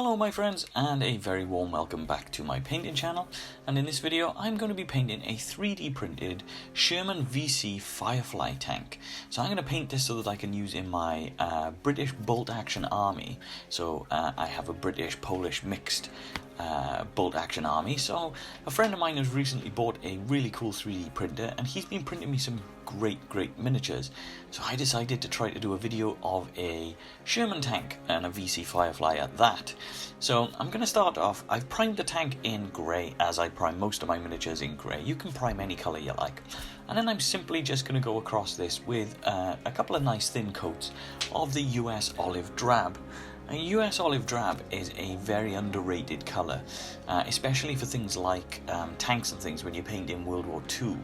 Hello my friends, and a very warm welcome back to my painting channel. And in this video I'm going to be painting a 3D printed Sherman VC Firefly tank. So I'm going to paint this so that I can use in my British bolt action army. So I have a British Polish mixed bolt action army. So a friend of mine has recently bought a really cool 3D printer, and he's been printing me some great miniatures. So I decided to try to do a video of a Sherman tank and a VC Firefly at that. So I'm going to start off. I've primed the tank in grey, as I prime most of my miniatures in grey. You can prime any colour you like. And then I'm simply just going to go across this with a couple of nice thin coats of the US Olive Drab. Now, US Olive Drab is a very underrated colour, especially for things like tanks and things when you paint in World War II,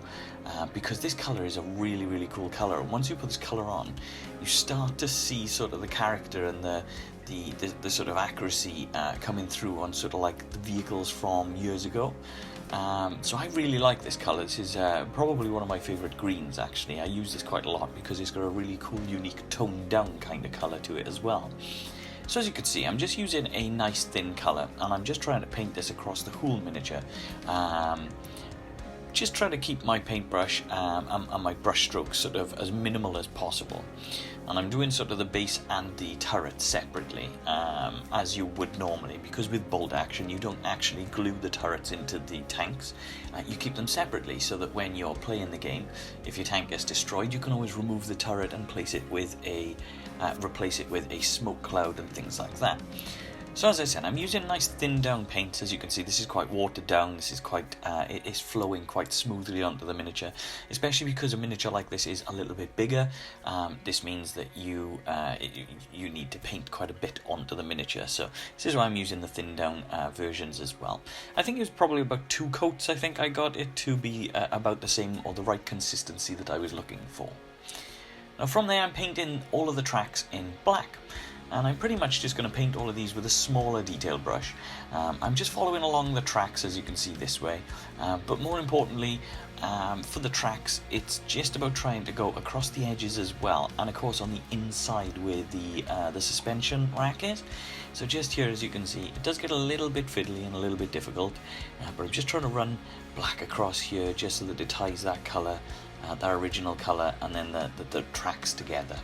because this colour is a really cool colour. And once you put this colour on, you start to see sort of the character and the sort of accuracy coming through on sort of like the vehicles from years ago. So I really like this colour. This is probably one of my favourite greens, actually. I use this quite a lot because it's got a really cool, unique, toned down kind of colour to it as well. So as you can see, I'm just using a nice thin colour, and I'm just trying to paint this across the whole miniature. Just trying to keep my paintbrush and my brush strokes sort of as minimal as possible. And I'm doing sort of the base and the turret separately, as you would normally, because with bolt action you don't actually glue the turrets into the tanks. You keep them separately so that when you're playing the game, if your tank gets destroyed, you can always remove the turret and replace it with a smoke cloud and things like that. So as I said, I'm using nice thin down paints. As you can see, this is quite watered down. This is quite, it is flowing quite smoothly onto the miniature, especially because a miniature like this is a little bit bigger. This means that you need to paint quite a bit onto the miniature. So this is why I'm using the thin down versions as well. I think it was probably about 2 coats. I think I got it to be about the same or the right consistency that I was looking for. Now from there, I'm painting all of the tracks in black. And I'm pretty much just going to paint all of these with a smaller detail brush. I'm just following along the tracks, as you can see this way, but more importantly, for the tracks, it's just about trying to go across the edges as well, and of course on the inside where the suspension rack is. So just here, as you can see, it does get a little bit fiddly and a little bit difficult, but I'm just trying to run black across here just so that it ties that colour, that original colour, and then the tracks together.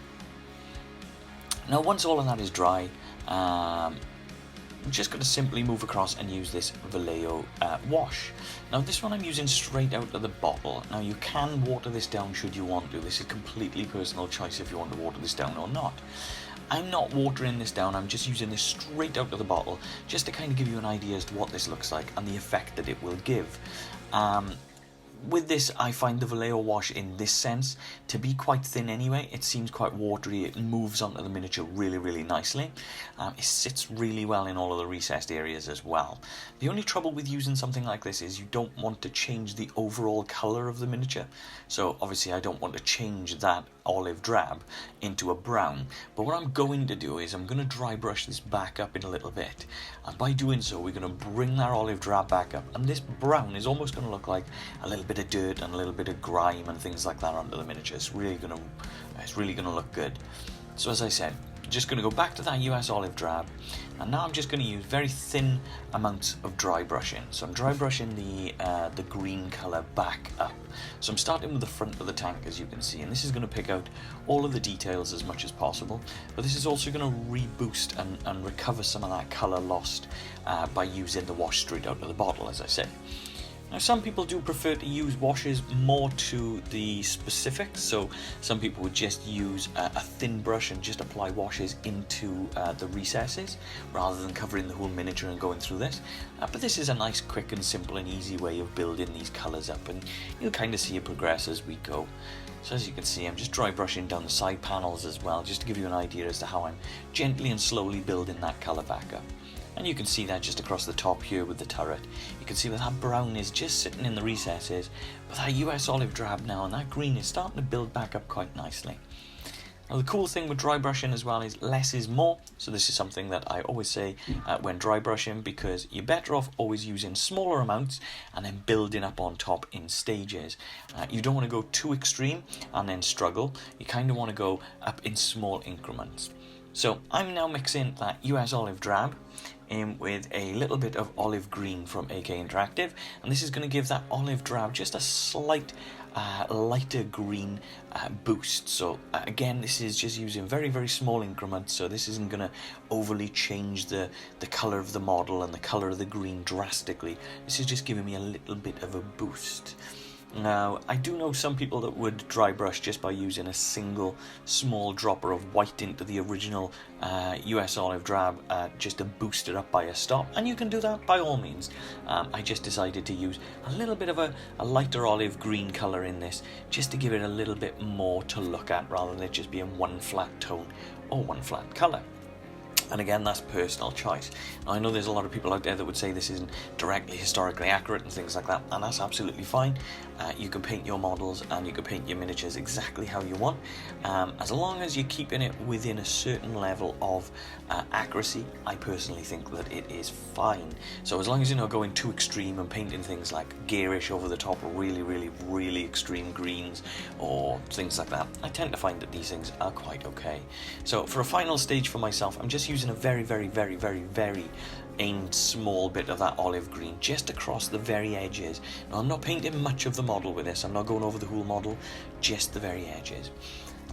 Now once all of that is dry, I'm just going to simply move across and use this Vallejo wash. Now this one I'm using straight out of the bottle. Now you can water this down should you want to. This is completely personal choice if you want to water this down or not. I'm not watering this down, I'm just using this straight out of the bottle just to kind of give you an idea as to what this looks like and the effect that it will give. With this, I find the Vallejo wash in this sense to be quite thin anyway. It seems quite watery. It moves onto the miniature really nicely. It sits really well in all of the recessed areas as well. The only trouble with using something like this is you don't want to change the overall colour of the miniature. So obviously I don't want to change that olive drab into a brown, but what I'm going to do is I'm going to dry brush this back up in a little bit, and by doing so we're going to bring that olive drab back up, and this brown is almost going to look like a little bit of dirt and a little bit of grime and things like that onto the miniature. It's really going to look good. So as I said, just going to go back to that US Olive Drab, and now I'm just going to use very thin amounts of dry brushing. So I'm dry brushing the green colour back up. So I'm starting with the front of the tank, as you can see, and this is going to pick out all of the details as much as possible, but this is also going to reboost and recover some of that colour lost by using the wash straight out of the bottle, as I said. Now some people do prefer to use washes more to the specifics, so some people would just use a thin brush and just apply washes into the recesses rather than covering the whole miniature and going through this. But this is a nice, quick and simple and easy way of building these colours up, and you'll kind of see it progress as we go. So as you can see, I'm just dry brushing down the side panels as well, just to give you an idea as to how I'm gently and slowly building that colour back up. And you can see that just across the top here with the turret. You can see that brown is just sitting in the recesses, but that US Olive Drab now and that green is starting to build back up quite nicely. Now the cool thing with dry brushing as well is less is more, so this is something that I always say when dry brushing, because you're better off always using smaller amounts and then building up on top in stages. You don't want to go too extreme and then struggle. You kind of want to go up in small increments. So I'm now mixing that US Olive Drab in with a little bit of olive green from AK Interactive, and this is going to give that olive drab just a slight lighter green boost. So again, this is just using very, very small increments, so this isn't going to overly change the colour of the model and the colour of the green drastically. This is just giving me a little bit of a boost. Now, I do know some people that would dry brush just by using a single small dropper of white into the original US olive drab just to boost it up by a stop, and you can do that by all means. I just decided to use a little bit of a lighter olive green colour in this just to give it a little bit more to look at rather than it just being one flat tone or one flat colour. And again, that's personal choice. Now, I know there's a lot of people out there that would say this isn't directly historically accurate and things like that, and that's absolutely fine. You can paint your models and you can paint your miniatures exactly how you want, as long as you're keeping it within a certain level of accuracy. I personally think that it is fine. So as long as you're not going too extreme and painting things like garish over the top or really, really, really extreme greens or things like that, I tend to find that these things are quite okay. So for a final stage for myself, I'm just using a very, very, very, very, very aimed small bit of that olive green just across the very edges. Now, I'm not painting much of the model with this. I'm not going over the whole model, just the very edges.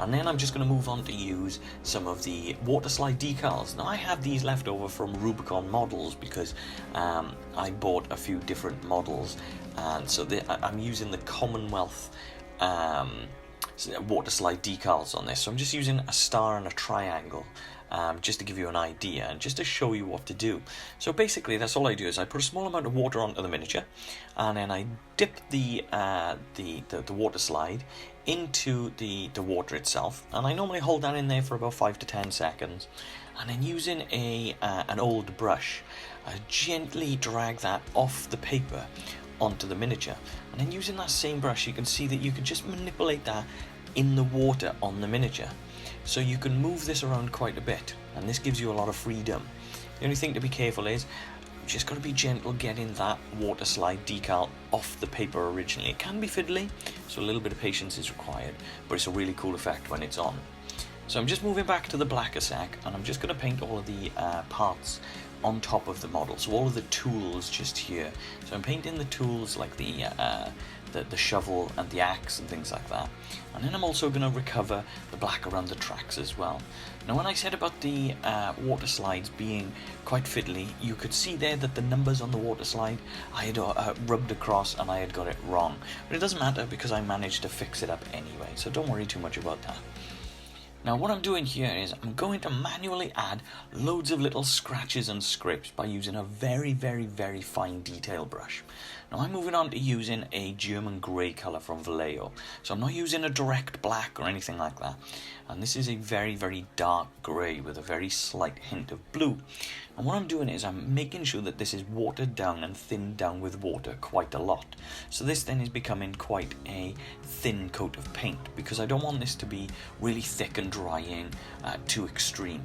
And then I'm just going to move on to use some of the water slide decals. Now, I have these left over from Rubicon models because I bought a few different models, and so I'm using the Commonwealth water slide decals on this. So I'm just using a star and a triangle. Just to give you an idea and just to show you what to do. So basically, that's all I do is I put a small amount of water onto the miniature, and then I dip the water slide into the water itself, and I normally hold that in there for about 5 to 10 seconds, and then using an old brush, I gently drag that off the paper onto the miniature, and then using that same brush, you can see that you can just manipulate that in the water on the miniature. So you can move this around quite a bit, and this gives you a lot of freedom. The only thing to be careful is, you just got to be gentle getting that water slide decal off the paper originally. It can be fiddly, so a little bit of patience is required, but it's a really cool effect when it's on. So I'm just moving back to the black a sec, and I'm just going to paint all of the parts on top of the model. So all of the tools just here. So I'm painting the tools like the shovel and the axe and things like that. And then I'm also going to recover the black around the tracks as well. Now, when I said about the water slides being quite fiddly, you could see there that the numbers on the water slide I had rubbed across and I had got it wrong. But it doesn't matter because I managed to fix it up anyway, so don't worry too much about that. Now, what I'm doing here is I'm going to manually add loads of little scratches and scrapes by using a very, very, very fine detail brush. Now, I'm moving on to using a German grey colour from Vallejo. So I'm not using a direct black or anything like that. And this is a very, very dark grey with a very slight hint of blue. And what I'm doing is I'm making sure that this is watered down and thinned down with water quite a lot. So this then is becoming quite a thin coat of paint because I don't want this to be really thick and drying too extreme.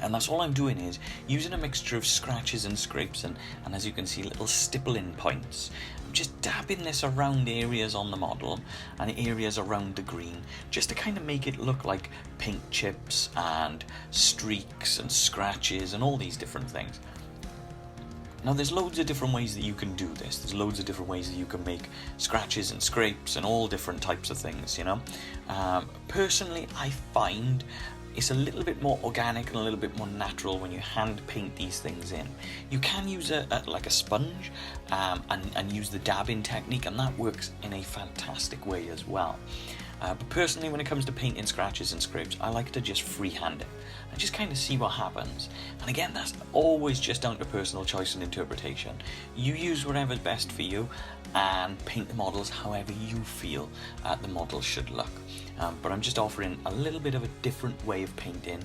And that's all I'm doing is using a mixture of scratches and scrapes and as you can see, little stippling points. I'm just dabbing this around areas on the model and areas around the green just to kind of make it look like paint chips and streaks and scratches and all these different things. Now, there's loads of different ways that you can do this. There's loads of different ways that you can make scratches and scrapes and all different types of things, you know. Personally, I find it's a little bit more organic and a little bit more natural when you hand paint these things in. You can use like a sponge and use the dabbing technique, and that works in a fantastic way as well. But personally, when it comes to painting scratches and scrapes, I like to just freehand it and just kind of see what happens. And again, that's always just down to personal choice and interpretation. You use whatever's best for you and paint the models however you feel the model should look. But I'm just offering a little bit of a different way of painting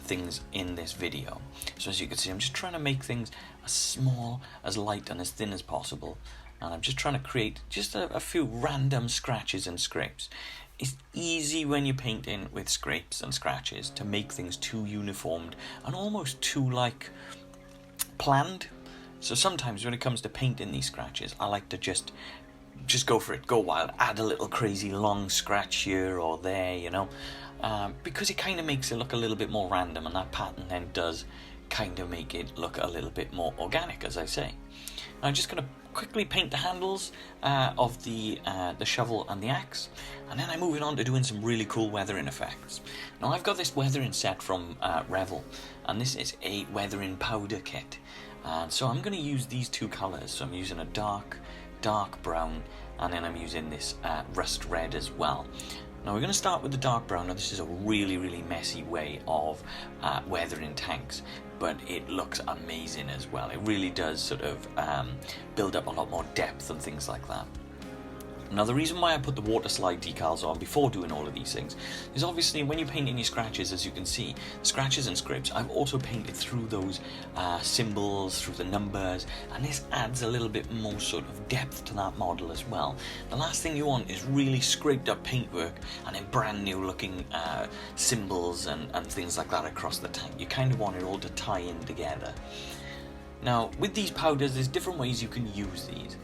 things in this video. So as you can see, I'm just trying to make things as small, as light and as thin as possible. And I'm just trying to create just a few random scratches and scrapes. It's easy when you're painting with scrapes and scratches to make things too uniformed and almost too like planned. So sometimes when it comes to painting these scratches, I like to just go for it, go wild, add a little crazy long scratch here or there, you know, because it kind of makes it look a little bit more random, and that pattern then does kind of make it look a little bit more organic, as I say. Now I'm just going to quickly paint the handles of the shovel and the axe, and then I'm moving on to doing some really cool weathering effects. Now I've got this weathering set from Revel, and this is a weathering powder kit, and so I'm going to use these two colours. So I'm using a dark brown, and then I'm using this rust red as well. Now we're going to start with the dark brown. Now this is a really messy way of weathering tanks, but it looks amazing as well. It really does sort of build up a lot more depth and things like that. Now the reason why I put the water slide decals on before doing all of these things is obviously when you paint in your scratches, as you can see, scratches and scrapes, I've also painted through those symbols, through the numbers, and this adds a little bit more sort of depth to that model as well. The last thing you want is really scraped up paintwork and then brand new looking symbols and things like that across the tank. You kind of want it all to tie in together. Now with these powders, there's different ways you can use these.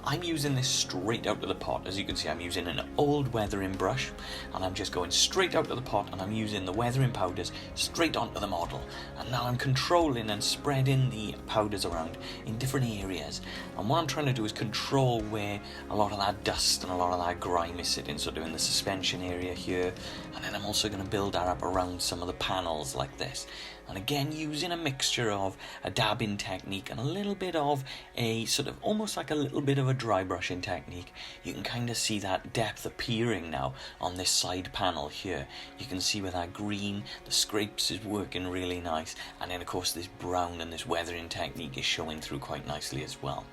I'm using this straight out of the pot. As you can see, I'm using an old weathering brush, and I'm just going straight out of the pot, and I'm using the weathering powders straight onto the model. And now I'm controlling and spreading the powders around in different areas. And what I'm trying to do is control where a lot of that dust and a lot of that grime is sitting, sort of in the suspension area here. And then I'm also going to build that up around some of the panels like this. And again, using a mixture of a dabbing technique and a little bit of a sort of almost like a little bit of a dry brushing technique, you can kind of see that depth appearing now on this side panel here. You can see where that green, the scrapes is working really nice, and then of course this brown and this weathering technique is showing through quite nicely as well.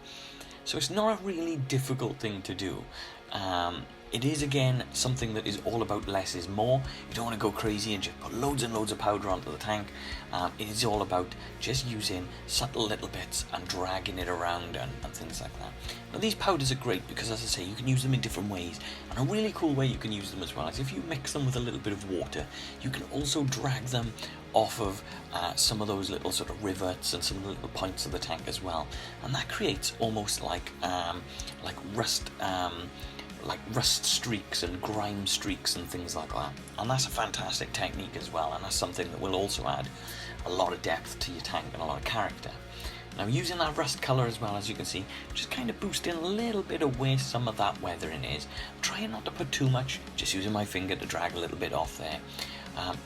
So it's not a really difficult thing to do. It is, again, something that is all about less is more. You don't want to go crazy and just put loads and loads of powder onto the tank. It is all about just using subtle little bits and dragging it around and things like that. Now these powders are great because, as I say, you can use them in different ways. And a really cool way you can use them as well is if you mix them with a little bit of water, you can also drag them off of some of those little sort of rivets and some of the little points of the tank as well. And that creates almost like rust streaks and grime streaks and things like that. And that's a fantastic technique as well, and that's something that will also add a lot of depth to your tank and a lot of character. Now using that rust colour as well, as you can see, just kind of boosting a little bit of where some of that weathering is. I'm trying not to put too much, just using my finger to drag a little bit off there.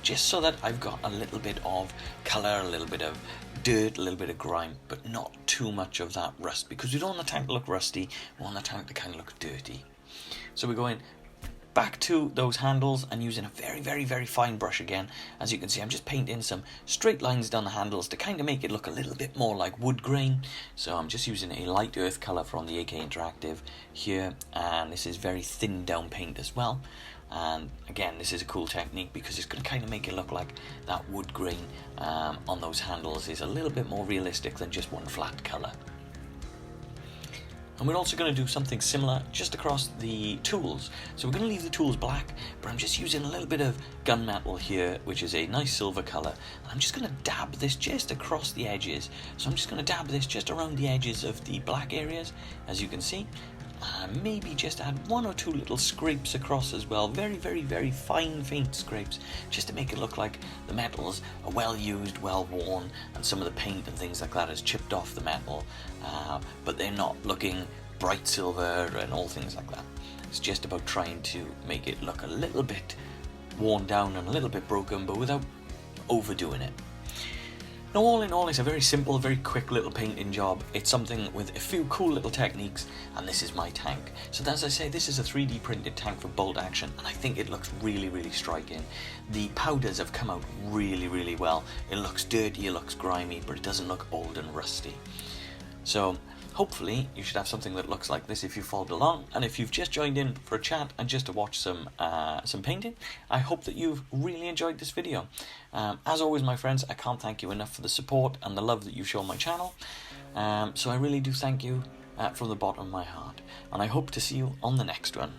Just so that I've got a little bit of colour, a little bit of dirt, a little bit of grime, but not too much of that rust, because we don't want the tank to look rusty, we want the tank to kind of look dirty. So we're going back to those handles and using a very fine brush again. As you can see, I'm just painting some straight lines down the handles to kind of make it look a little bit more like wood grain. So I'm just using a light earth colour from the AK Interactive here, and this is very thin down paint as well. And again, this is a cool technique because it's going to kind of make it look like that wood grain on those handles is a little bit more realistic than just one flat colour. And we're also going to do something similar just across the tools. So we're going to leave the tools black, but I'm just using a little bit of gunmetal here, which is a nice silver colour. And I'm just going to dab this just across the edges. So I'm just going to dab this just around the edges of the black areas, as you can see. And maybe just add one or two little scrapes across as well. Very fine, faint scrapes, just to make it look like the metals are well used, well worn, and some of the paint and things like that has chipped off the metal, but they're not looking bright silver and all things like that. It's just about trying to make it look a little bit worn down and a little bit broken, but without overdoing it. Now, all in all, it's a very simple, very quick little painting job. It's something with a few cool little techniques, and this is my tank. So as I say, this is a 3D printed tank for bolt action, and I think it looks really striking. The powders have come out really well. It looks dirty, it looks grimy, but it doesn't look old and rusty. So hopefully you should have something that looks like this if you followed along, and if you've just joined in for a chat and just to watch some painting, I hope that you've really enjoyed this video. As always, my friends, I can't thank you enough for the support and the love that you show my channel, so I really do thank you from the bottom of my heart, and I hope to see you on the next one.